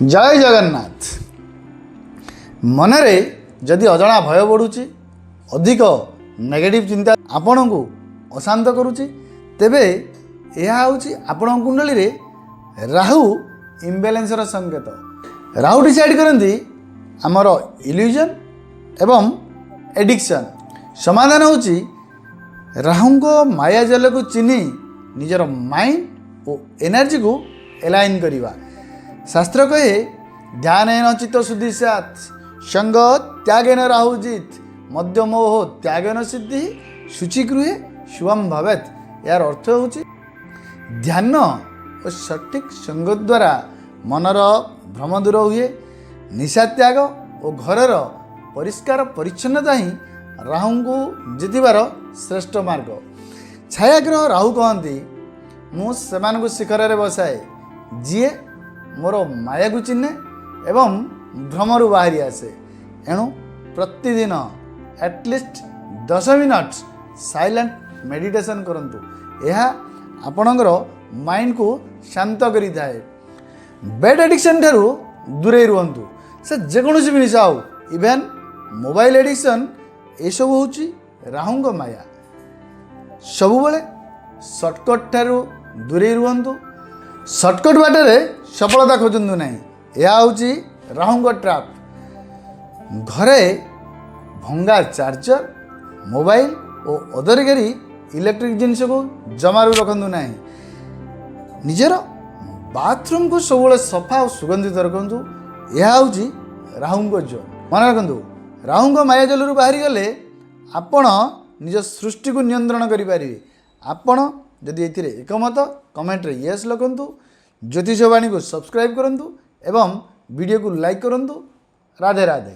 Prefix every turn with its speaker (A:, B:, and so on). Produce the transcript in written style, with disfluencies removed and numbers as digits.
A: जय जगन्नाथ। मनरे जदि अजणा भय बढ़ुची अधिक नेगेटिव चिंता आपण को अशांत करुची तेबे यह हूँ आपण कुंडली रे राहु इम्बालांस संकेत। राहु डिसाइड करती आमर इल्यूजन एवं एडिक्शन। समाधान होची राहु को माया जल को चिन्ह निजर माइंड और एनर्जी को एलाइन करवा। शास्त्र कहे ध्यान चित्त शुद्धि सैत् संग त्यागेन राहुजित मध्य मोह त्यागेन सिद्धि शुचि गृहे शुभम भवेत। यार अर्थ हूँ ध्यान और सठिक संग द्वारा मनर भ्रम दूर हुए। निशा त्याग और घरर परिष्कार परिच्छन्नता ही राहु को जितबार श्रेष्ठ मार्ग। छायाग्रह राहु कहती मुझे शिखर में बसाए जीए मोर माया को चिन्हे एवं भ्रमरु बाहरी आसे। एणु प्रतिदिन एटलिस्ट 10 मिनट साइलेंट मेडिटेशन करंतु। यह आपणकर माइंड को शांत करि थाए। बेड एडिक्शन ठारू दूरे रुहंतु। से जेकोसी भी निशा हो इवेन मोबाइल एडिक्शन ये सब होची राहु माया। सबुबले शॉर्टकट ठारू दूरे रुहंतु। शॉर्टकट बाटे सफलता खोजतु ना। यह हूँ राहु ट्राप। घरे भंगा चार्जर मोबाइल और अदरकारी इलेक्ट्रिक जिनस को जमारू रखु ना। निजर बाथरूम को सब सफा और सुगंधित रखु। यह हूँ राहु जोन। मन रखु राहु माया जलू बाहरी गले आपण निज सृष्टि को नियंत्रण करें। आपण जदि ये एकमत कमेंट रे यस लिखंतु। ज्योतिषवाणी को सब्सक्राइब करंतु एवं वीडियो को लाइक करंतु। राधे राधे।